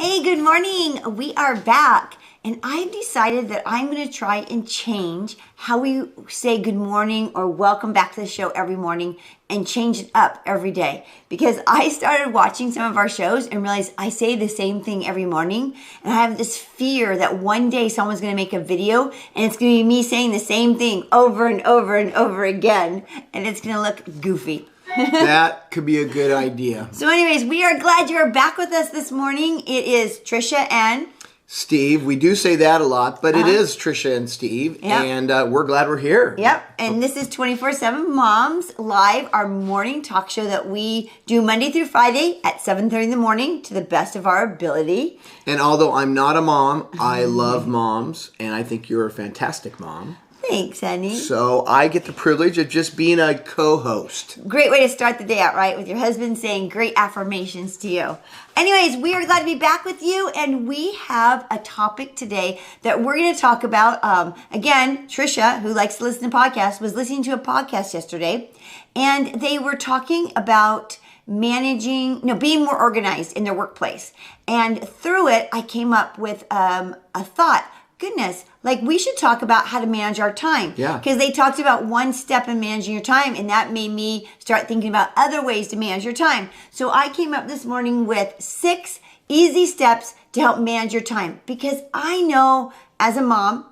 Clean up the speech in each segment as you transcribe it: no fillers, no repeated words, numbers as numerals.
Hey, good morning. We are back. And I've decided that I'm going to try and change how we say good morning or welcome back to the show every morning and change it up every day. Because I started watching some of our shows and realized I say the same thing every morning. And I have this fear that one day someone's going to make a video and it's going to be me saying the same thing over and over and over again. And it's going to look goofy. That could be a good idea. So anyways, we are glad you're back with us this morning. It is Trisha and Steve. We do say that a lot, but it is Trisha and Steve, and we're glad we're here. Yep, and this is 24/7 Moms Live, our morning talk show that we do Monday through Friday at 7:30 in the morning to the best of our ability. And although I'm not a mom, I love moms, and I think you're a fantastic mom. Thanks, honey. So I get the privilege of just being a co-host. Great way to start the day out, right? With your husband saying great affirmations to you. Anyways, we are glad to be back with you, and we have a topic today that we're going to talk about. Again, Trisha, who likes to listen to podcasts, was listening to a podcast yesterday, and they were talking about being more organized in their workplace. And through it, I came up with a thought. Goodness, like we should talk about how to manage our time. Yeah. Because they talked about one step in managing your time, and that made me start thinking about other ways to manage your time. So I came up this morning with 6 easy steps to help manage your time. Because I know as a mom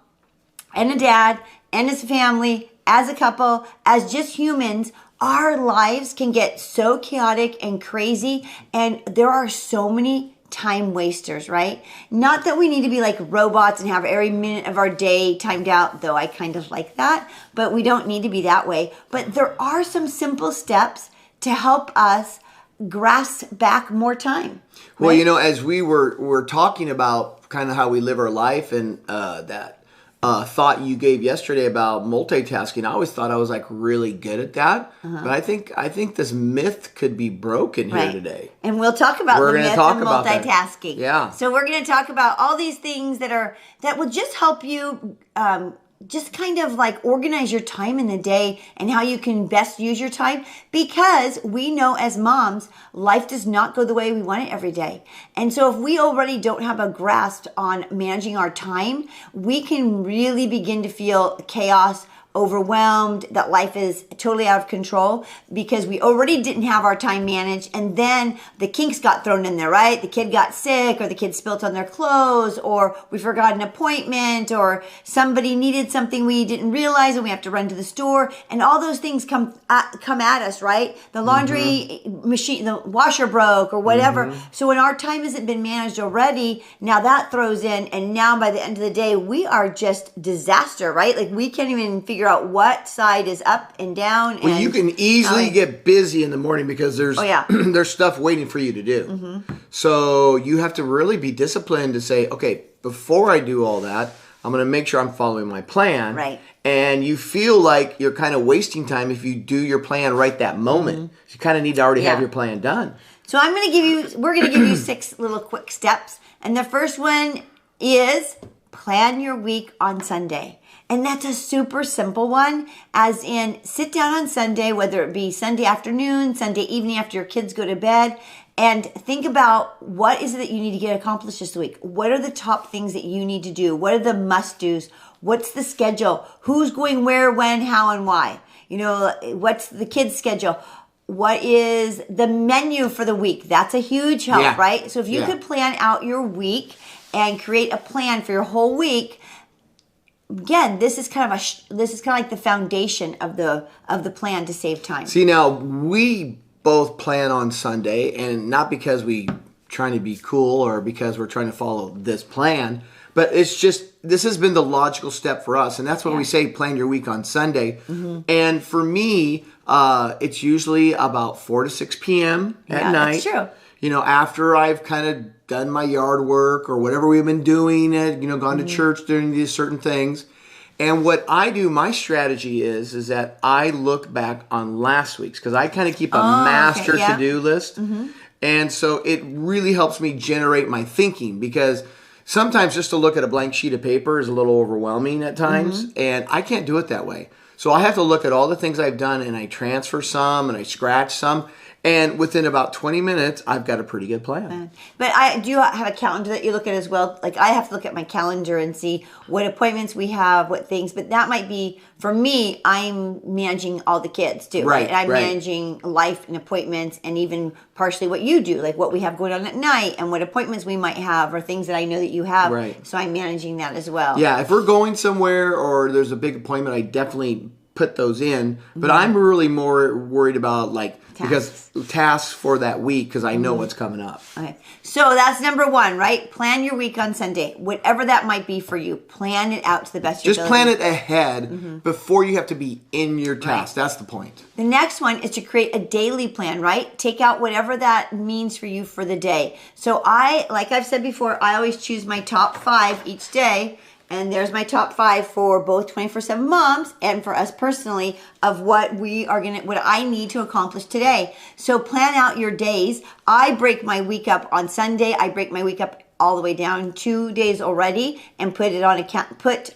and a dad and as a family, as a couple, as just humans, our lives can get so chaotic and crazy, and there are so many time wasters, right? Not that we need to be like robots and have every minute of our day timed out, though I kind of like that, but we don't need to be that way. But there are some simple steps to help us grasp back more time. Right? Well, you know, as we were talking about kind of how we live our life and that thought you gave yesterday about multitasking, I always thought I was like really good at that. But I think this myth could be broken here today. And we'll talk about the myth of multitasking. Yeah. So we're going to talk about all these things that will just help you just kind of like organize your time in the day and how you can best use your time, because we know as moms, life does not go the way we want it every day. And so if we already don't have a grasp on managing our time, we can really begin to feel chaos, overwhelmed, that life is totally out of control because we already didn't have our time managed, and then the kinks got thrown in there, right? The kid got sick, or the kid spilt on their clothes, or we forgot an appointment, or somebody needed something we didn't realize and we have to run to the store, and all those things come at us, right? The laundry machine, the washer broke or whatever. So when our time hasn't been managed already, now that throws in, and now by the end of the day, we are just disaster, right? Like we can't even figure out what side is up and down. Well, you can easily get busy in the morning because there's there's stuff waiting for you to do. So you have to really be disciplined to say, okay, before I do all that, I'm going to make sure I'm following my plan. Right. And you feel like you're kind of wasting time if you do your plan right that moment. You kind of need to already have your plan done. So we're going to give you 6 little quick steps. And the first one is plan your week on Sunday. And that's a super simple one, as in sit down on Sunday, whether it be Sunday afternoon, Sunday evening after your kids go to bed, and think about what is it that you need to get accomplished this week. What are the top things that you need to do? What are the must-dos? What's the schedule? Who's going where, when, how, and why? You know, what's the kids' schedule? What is the menu for the week? That's a huge help, right? So if you could plan out your week and create a plan for your whole week, again, this is kind of like the foundation of the plan to save time. See, now we both plan on Sunday, and not because we trying to be cool or because we're trying to follow this plan, but it's just this has been the logical step for us, and that's when we say plan your week on Sunday. And for me, it's usually about 4 to 6 p.m. at night. That's true. You know, after I've kind of done my yard work or whatever we've been doing, gone to church doing these certain things. And what I do, my strategy is that I look back on last week's, because I kind of keep a master to-do list. And so it really helps me generate my thinking, because sometimes just to look at a blank sheet of paper is a little overwhelming at times, and I can't do it that way. So I have to look at all the things I've done, and I transfer some, and I scratch some, And within about 20 minutes, I've got a pretty good plan. But I do have a calendar that you look at as well. Like I have to look at my calendar and see what appointments we have, what things. But that might be, for me, I'm managing all the kids too. Right, And I'm right. managing life and appointments and even partially what you do, like what we have going on at night and what appointments we might have or things that I know that you have. Right. So I'm managing that as well. Yeah, if we're going somewhere or there's a big appointment, I definitely put those in. But I'm really more worried about because tasks for that week because I know what's coming up. Okay. So that's number one, right? Plan your week on Sunday. Whatever that might be for you, plan it out to the best of your Just ability. plan it ahead before you have to be in your task. That's the point. The next one is to create a daily plan, right? Take out whatever that means for you for the day. So like I've said before, I always choose my top 5 each day. And there's my top 5 for both 24/7 moms and for us personally of what I need to accomplish today. So plan out your days. I break my week up on Sunday. I break my week up all the way down 2 days already and put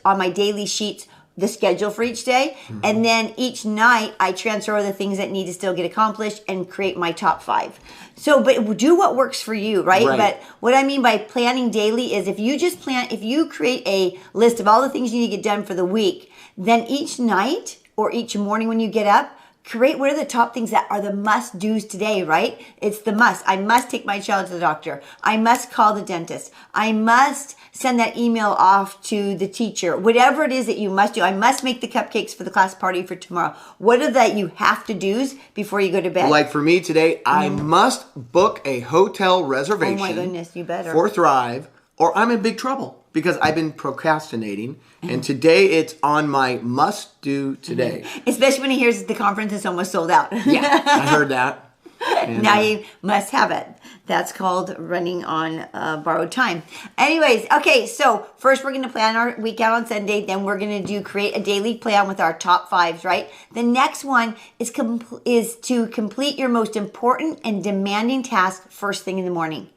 on my daily sheets the schedule for each day. And then each night I transfer the things that need to still get accomplished and create my top 5. So, but do what works for you, right? But what I mean by planning daily is if you create a list of all the things you need to get done for the week, then each night or each morning when you get up, create what are the top things that are the must-dos today, right? It's the must. I must take my child to the doctor. I must call the dentist. I must send that email off to the teacher. Whatever it is that you must do. I must make the cupcakes for the class party for tomorrow. What are that you have to do's before you go to bed? Like for me today, I must book a hotel reservation. Oh my goodness, you better. For Thrive, or I'm in big trouble because I've been procrastinating. And today it's on my must do today. Especially when he hears the conference is almost sold out. Yeah, I heard that. And, now you must have it. That's called running on borrowed time. Anyways, okay, so first we're going to plan our week out on Sunday. Then we're going to create a daily plan with our top 5s, right? The next one is to complete your most important and demanding task first thing in the morning.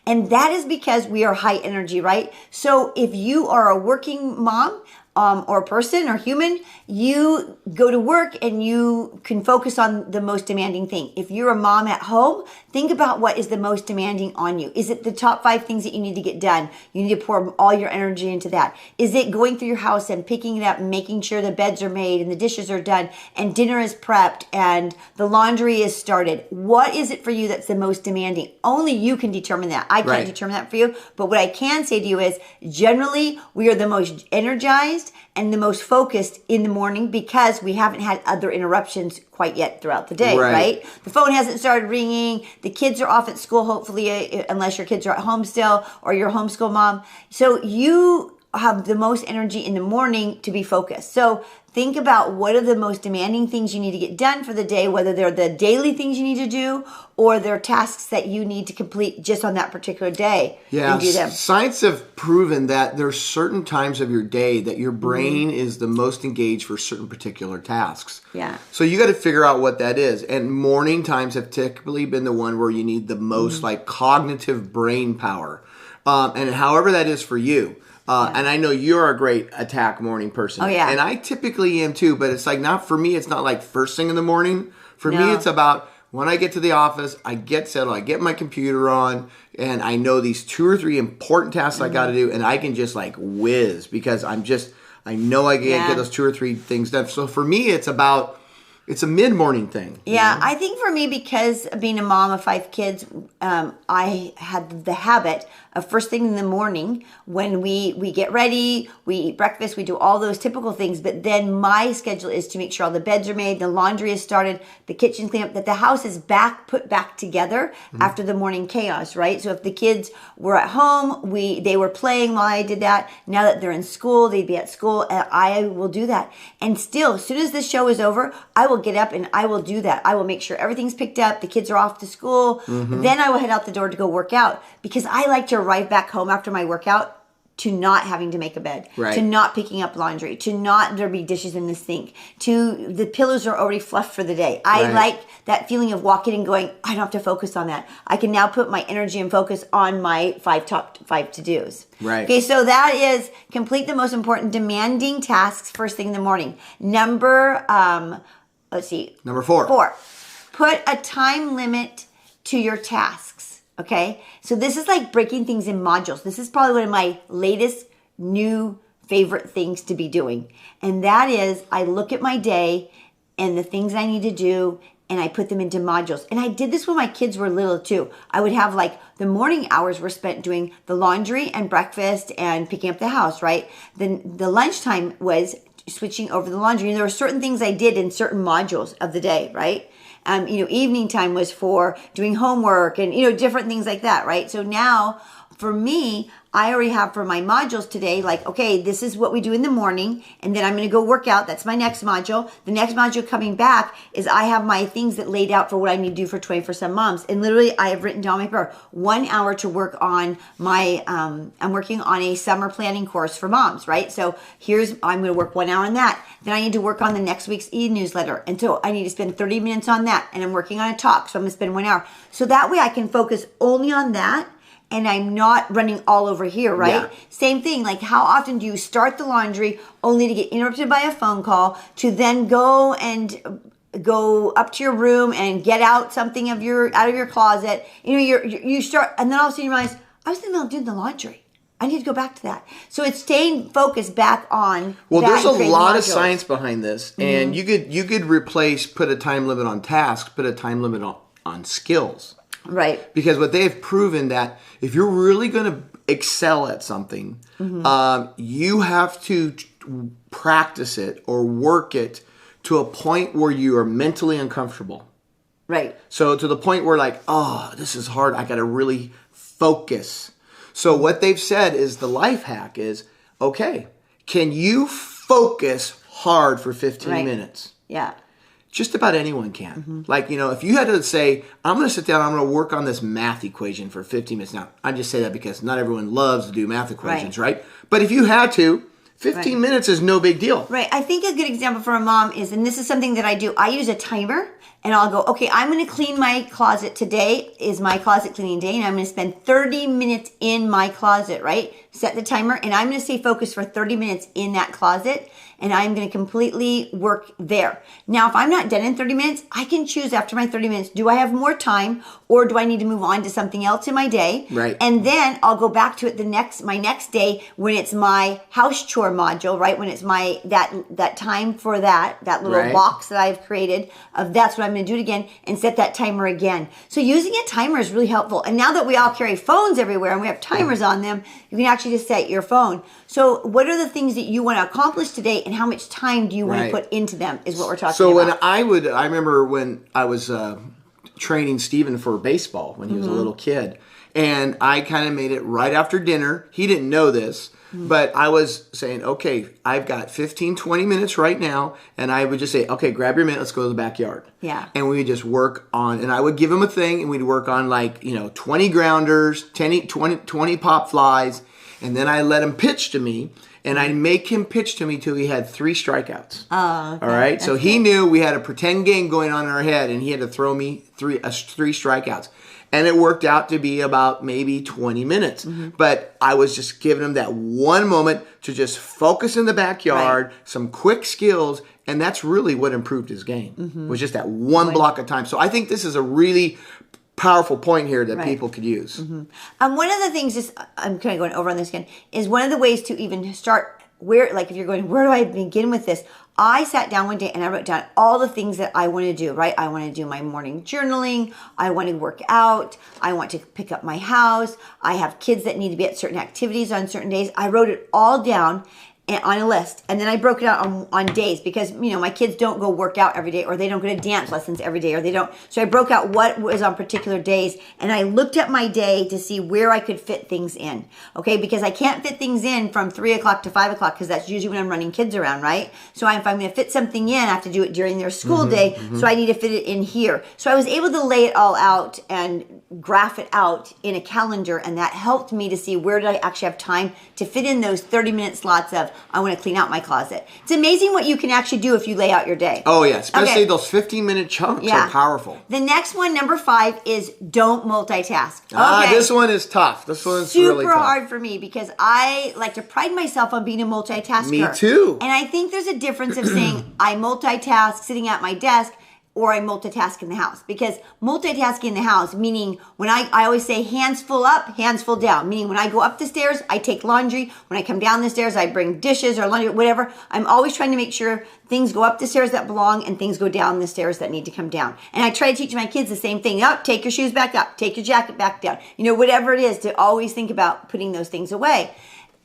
And that is because we are high energy, right? So if you are a working mom, or person or human, you go to work and you can focus on the most demanding thing. If you're a mom at home, think about what is the most demanding on you. Is it the top 5 things that you need to get done? You need to pour all your energy into that. Is it going through your house and picking it up and making sure the beds are made and the dishes are done and dinner is prepped and the laundry is started? What is it for you that's the most demanding? Only you can determine that. I can't determine that for you. But what I can say to you is generally we are the most energized and the most focused in the morning because we haven't had other interruptions quite yet throughout the day, right? The phone hasn't started ringing. The kids are off at school, hopefully, unless your kids are at home still or you're a homeschool mom. So you have the most energy in the morning to be focused. So think about what are the most demanding things you need to get done for the day, whether they're the daily things you need to do or they're tasks that you need to complete just on that particular day. Yeah, and do them. Science have proven that there's certain times of your day that your brain is the most engaged for certain particular tasks. Yeah. So you got to figure out what that is. And morning times have typically been the one where you need the most cognitive brain power. And however that is for you. And I know you're a great attack morning person. Oh, yeah. And I typically am too, but it's not for me, it's not like first thing in the morning. For me, it's about when I get to the office, I get settled, I get my computer on, and I know these 2 or 3 important tasks I got to do, and I can just whiz because I know I can get those 2 or 3 things done. So for me, it's a mid-morning thing. Yeah, I think for me, because of being a mom of 5 kids, I had the habit of first thing in the morning when we get ready, we eat breakfast, we do all those typical things. But then my schedule is to make sure all the beds are made, the laundry is started, the kitchen clean up, that the house is put back together after the morning chaos, right? So if the kids were at home, they were playing while I did that. Now that they're in school, they'd be at school, and I will do that. And still, as soon as the show is over, I will get up and I will do that. I will make sure everything's picked up, the kids are off to school, then I will head out the door to go work out because I like to arrive back home after my workout to not having to make a bed, to not picking up laundry, to not there be dishes in the sink, to the pillows are already fluffed for the day. I like that feeling of walking and going, I don't have to focus on that. I can now put my energy and focus on my top 5 to-dos. Right. Okay, so that is complete the most important demanding tasks first thing in the morning. Number 4. put a time limit to your tasks. Okay. So this is like breaking things in modules. This is probably one of my latest new favorite things to be doing. And that is I look at my day and the things I need to do and I put them into modules. And I did this when my kids were little too. I would have like the morning hours were spent doing the laundry and breakfast and picking up the house, right? Then the lunchtime was switching over the laundry. And there were certain things I did in certain modules of the day, right? Evening time was for doing homework and, different things like that, right? So now for me, I already have for my modules today, like, okay, this is what we do in the morning, and then I'm going to go work out. That's my next module. The next module coming back is I have my things that laid out for what I need to do for 24/7 Moms. And literally, I have written down my paper 1 hour to work on my, I'm working on a summer planning course for moms, right? So I'm going to work 1 hour on that. Then I need to work on the next week's e-newsletter. And so I need to spend 30 minutes on that. And I'm working on a talk, so I'm going to spend 1 hour. So that way I can focus only on that. And I'm not running all over here, right? Yeah. Same thing, like how often do you start the laundry only to get interrupted by a phone call to then go up to your room and get out something out of your closet. You start, and then all of a sudden you realize, I was in the middle of doing the laundry. I need to go back to that. So it's staying focused back on. Well, that there's a lot of modules. science behind this, and you could replace put a time limit on tasks, put a time limit on skills. Right. Because what they've proven that if you're really going to excel at something, you have to practice it or work it to a point where you are mentally uncomfortable. Right. So to the point where like, oh, this is hard. I got to really focus. So what they've said is the life hack is, okay, can you focus hard for 15 minutes? Yeah. Just about anyone can. Like, if you had to say, I'm going to sit down, I'm going to work on this math equation for 15 minutes. Now, I just say that because not everyone loves to do math equations, right? But if you had to, 15 minutes is no big deal. Right. I think a good example for a mom is, and this is something that I do, I use a timer and I'll go, okay, I'm going to clean my closet. Today is my closet cleaning day and I'm going to spend 30 minutes in my closet, right? Set the timer and I'm going to stay focused for 30 minutes in that closet and I'm going to completely work there. Now, if I'm not done in 30 minutes, I can choose after my 30 minutes, do I have more time or do I need to move on to something else in my day? Right. And then I'll go back to it my next day when it's my house chore module, right? When it's my that time for that little box that I've created of that's what I'm going to do it again and set that timer again. So using a timer is really helpful. And now that we all carry phones everywhere and we have timers on them, you can actually just set your phone. So what are the things that you want to accomplish today and how much time do you want to put into them is what we're talking about. So I remember when I was training Steven for baseball when he was a little kid. And I kind of made it right after dinner. He didn't know this, but I was saying, okay, I've got 15, 20 minutes right now. And I would just say, okay, grab your mitt, let's go to the backyard. Yeah. And we would just work on, and I would give him a thing and we'd work on 20 grounders, 20 pop flies. And then I let him pitch to me. And I'd make him pitch to me till he had 3 strikeouts. Oh, okay. All right. So he knew we had a pretend game going on in our head, and he had to throw me 3 strikeouts. And it worked out to be about maybe 20 minutes. But I was just giving him that one moment to just focus in the backyard, some quick skills, and that's really what improved his game. Was just that one block of time. So I think this is a really powerful point here that people could use. One of the things, I'm kind of going over on this again, is one of the ways to even start if you're going, where do I begin with this? I sat down one day and I wrote down all the things that I want to do, right? I want to do my morning journaling. I want to work out. I want to pick up my house. I have kids that need to be at certain activities on certain days. I wrote it all down on a list. And then I broke it out on days because, my kids don't go work out every day or they don't go to dance lessons every day or they don't. So I broke out what was on particular days and I looked at my day to see where I could fit things in. Okay. Because I can't fit things in from 3 o'clock to 5 o'clock because that's usually when I'm running kids around, right? So if I'm going to fit something in, I have to do it during their school day. So I need to fit it in here. So I was able to lay it all out and graph it out in a calendar and that helped me to see where did I actually have time to fit in those 30-minute slots of I want to clean out my closet. It's amazing what you can actually do if you lay out your day. Oh yeah, especially those 15-minute chunks are powerful. The next one, number 5, is don't multitask. This one is tough. This one's super really tough. hard for me because I like to pride myself on being a multitasker. Me too. And I think there's a difference of saying I multitask sitting at my desk or I multitask in the house. Because multitasking in the house, meaning when I always say hands full up, hands full down. Meaning when I go up the stairs, I take laundry. When I come down the stairs, I bring dishes or laundry, whatever. I'm always trying to make sure things go up the stairs that belong and things go down the stairs that need to come down. And I try to teach my kids the same thing. Up, take your shoes back up, take your jacket back down. You know, whatever it is, to always think about putting those things away.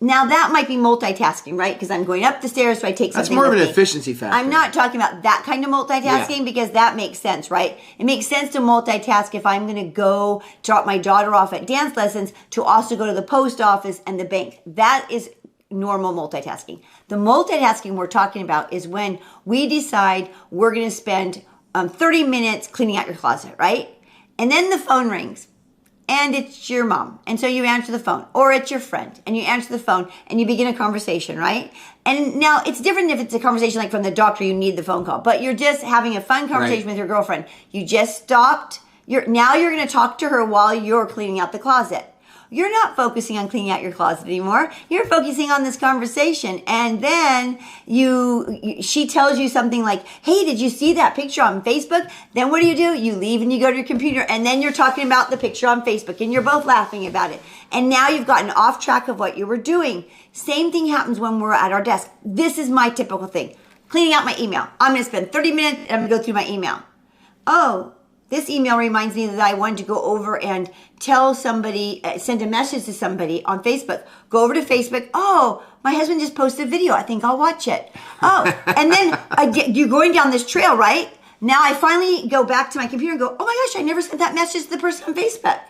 Now that might be multitasking, right? Because I'm going up the stairs, so I take something. That's more of with an me. efficiency factor. I'm not talking about that kind of multitasking because that makes sense, right? It makes sense to multitask if I'm going to go drop my daughter off at dance lessons to also go to the post office and the bank. That is normal multitasking. The multitasking we're talking about is when we decide we're going to spend 30 minutes cleaning out your closet, right? And then the phone rings. And it's your mom. And so you answer the phone. Or it's your friend. And you answer the phone and you begin a conversation, right? And now it's different if it's a conversation like from the doctor, you need the phone call. But you're just having a fun conversation with your girlfriend. You just stopped. Now you're going to talk to her while you're cleaning out the closet. You're not focusing on cleaning out your closet anymore. You're focusing on this conversation. And then she tells you something like, hey, did you see that picture on Facebook? Then what do? You leave and you go to your computer. And then you're talking about the picture on Facebook. And you're both laughing about it. And now you've gotten off track of what you were doing. Same thing happens when we're at our desk. This is my typical thing. Cleaning out my email. I'm going to spend 30 minutes and I'm going to go through my email. Oh, this email reminds me that I wanted to go over and tell somebody, send a message to somebody on Facebook. Go over to Facebook. Oh, my husband just posted a video. I think I'll watch it. Oh, and then you're going down this trail, right? Now I finally go back to my computer and go, oh my gosh, I never sent that message to the person on Facebook.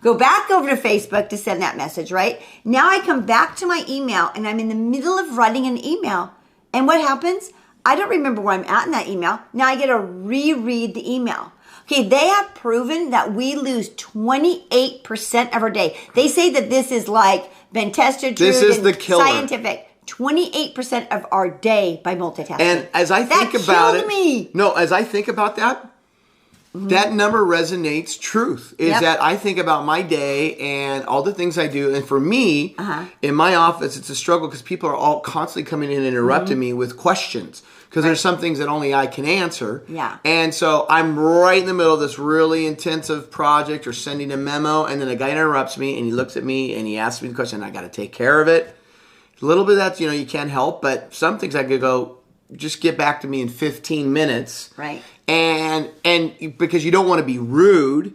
Go back over to Facebook to send that message, right? Now I come back to my email and I'm in the middle of writing an email. And what happens? I don't remember where I'm at in that email. Now I get to reread the email. Okay, they have proven that we lose 28% of our day. They say that this is like been tested, true, this is the killer. Scientific. 28% of our day by multitasking. And as I think about it, as I think about that, that number resonates truth. Is that I think about my day and all the things I do, and for me, in my office, it's a struggle because people are all constantly coming in and interrupting me with questions. Because there's some things that only I can answer. Yeah. And so I'm right in the middle of this really intensive project or sending a memo, and then a guy interrupts me, and he looks at me, and he asks me the question, and I got to take care of it. A little bit of that, you can't help, but some things I could go, just get back to me in 15 minutes. Right. And because you don't want to be rude.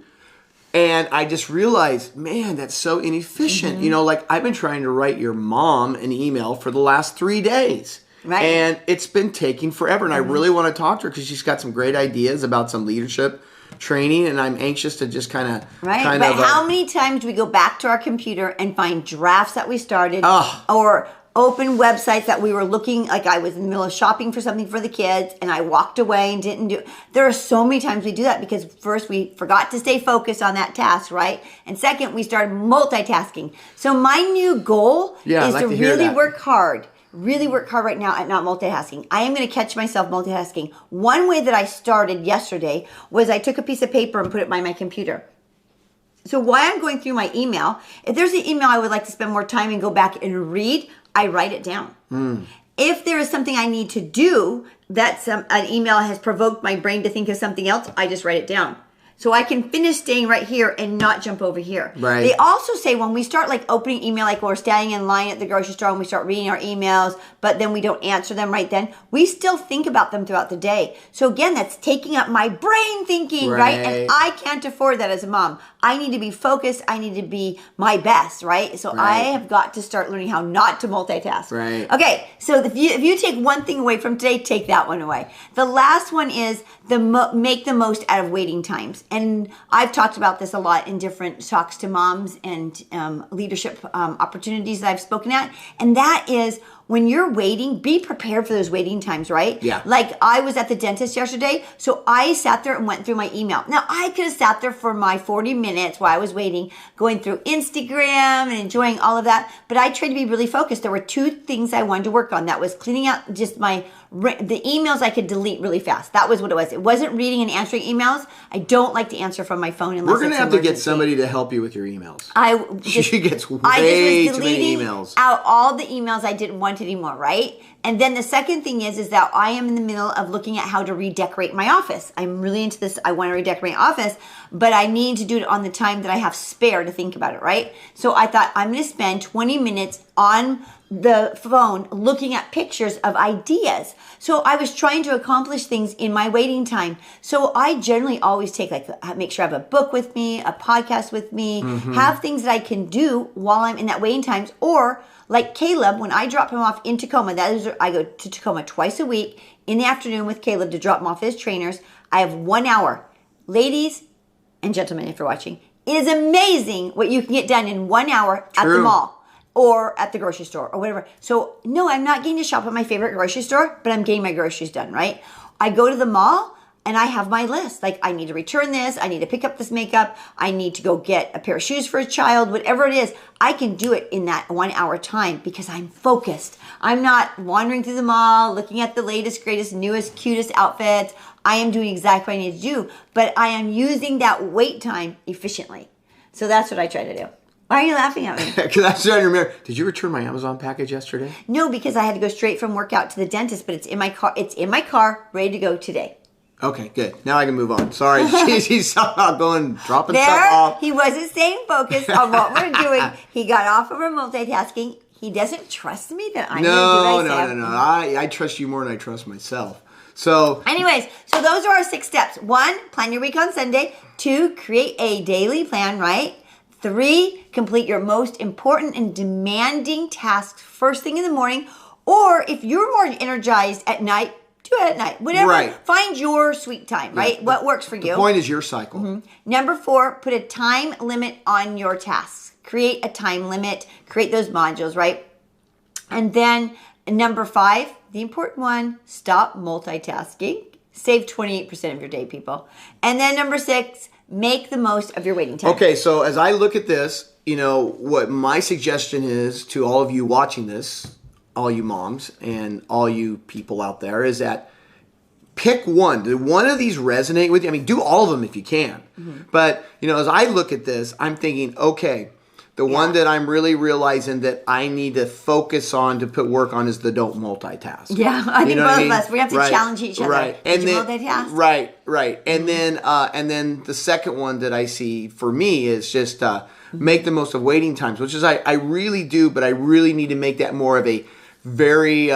And I just realized, man, that's so inefficient. Like I've been trying to write your mom an email for the last 3 days. Right. And it's been taking forever. And I really want to talk to her because she's got some great ideas about some leadership training. And I'm anxious to just kind of... Right. But how many times do we go back to our computer and find drafts that we started or open websites that we were looking, like I was in the middle of shopping for something for the kids and I walked away and didn't do it. There are so many times we do that because first we forgot to stay focused on that task, right? And second, we started multitasking. So my new goal is to really work hard. Really work hard right now at not multitasking. I am going to catch myself multitasking. One way that I started yesterday was I took a piece of paper and put it by my computer. So while I'm going through my email, if there's an email I would like to spend more time and go back and read, I write it down. If there is something I need to do that an email has provoked my brain to think of something else, I just write it down. So I can finish staying right here and not jump over here. Right. They also say when we start like opening email, like we're standing in line at the grocery store and we start reading our emails, but then we don't answer them right then, we still think about them throughout the day. So again, that's taking up my brain thinking, right? And I can't afford that as a mom. I need to be focused. I need to be my best, right? So I have got to start learning how not to multitask. Right. Okay, so if you take one thing away from today, take that one away. The last one is make the most out of waiting times. And I've talked about this a lot in different talks to moms and leadership opportunities that I've spoken at. And that is when you're waiting, be prepared for those waiting times, right? Yeah. Like I was at the dentist yesterday, so I sat there and went through my email. Now I could have sat there for my 40 minutes while I was waiting, going through Instagram and enjoying all of that, but I tried to be really focused. There were 2 things I wanted to work on. That was cleaning out just my the emails I could delete really fast. That was what it was. It wasn't reading and answering emails. I don't like to answer from my phone unless We're going to it's have to get emergency. somebody to help you with your emails. She gets way too many emails. Out all the emails I didn't want anymore, right? And then the second thing is that I am in the middle of looking at how to redecorate my office. I'm really into this. I want to redecorate my office, but I need to do it on the time that I have spare to think about it, right? So I thought I'm going to spend 20 minutes on the phone looking at pictures of ideas. So I was trying to accomplish things in my waiting time. So I generally always take make sure I have a book with me, a podcast with me, have things that I can do while I'm in that waiting times. Or like Caleb, when I drop him off in Tacoma, I go to Tacoma twice a week in the afternoon with Caleb to drop him off at his trainers. I have 1 hour. Ladies and gentlemen, if you're watching, it is amazing what you can get done in 1 hour at the mall. Or at the grocery store or whatever. So no, I'm not getting to shop at my favorite grocery store, but I'm getting my groceries done, right? I go to the mall and I have my list. Like, I need to return this. I need to pick up this makeup. I need to go get a pair of shoes for a child, whatever it is. I can do it in that 1 hour time because I'm focused. I'm not wandering through the mall, looking at the latest, greatest, newest, cutest outfits. I am doing exactly what I need to do, but I am using that wait time efficiently. So that's what I try to do. Why are you laughing at me? Because I started to remember. Did you return my Amazon package yesterday? No, because I had to go straight from workout to the dentist, but it's in my car. It's in my car, ready to go today. Okay, good. Now I can move on. Sorry, she's somehow dropping there, stuff off. He wasn't staying focused on what we're doing. He got off of our multitasking. He doesn't trust me that I'm going to do what I say. No. I trust you more than I trust myself. So, anyways, so those are our 6 steps. 1, plan your week on Sunday. 2, create a daily plan, right? 3, complete your most important and demanding tasks first thing in the morning. Or if you're more energized at night, do it at night. Whatever. Right. Find your sweet time, right? What works for you. The point is your cycle. Number 4, put a time limit on your tasks. Create a time limit. Create those modules, right? And then number 5, the important one, stop multitasking. Save 28% of your day, people. And then number 6, make the most of your waiting time. Okay, so as I look at this, what my suggestion is to all of you watching this, all you moms and all you people out there, is that pick one. Do one of these resonate with you? I mean, do all of them if you can. But, as I look at this, I'm thinking, okay, the one that I'm really realizing that I need to focus on to put work on is the don't multitask. Yeah, I think both of us, we have to challenge each other. Right. Did you multitask? Right. And then the second one that I see for me is just make the most of waiting times, which is I really do, but I really need to make that more of a very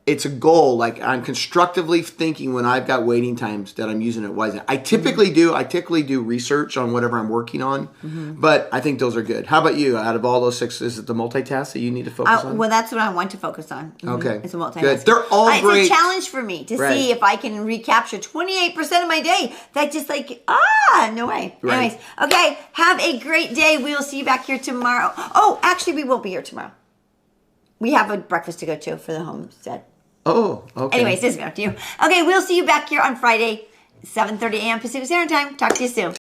it's a goal. Like, I'm constructively thinking when I've got waiting times that I'm using it wisely. I typically do research on whatever I'm working on, but I think those are good. How about you? Out of all those 6, is it the multitask that you need to focus on? Well, that's what I want to focus on. Okay. It's a multitask. Good. They're all great. It's a challenge for me to see if I can recapture 28% of my day. That just no way. Right. Anyways, okay. Have a great day. We will see you back here tomorrow. Oh, actually, we won't be here tomorrow. We have a breakfast to go to for the homestead. Oh, okay. Anyways, this is up to you. Okay, we'll see you back here on Friday, 7:30 a.m. Pacific Standard Time. Talk to you soon.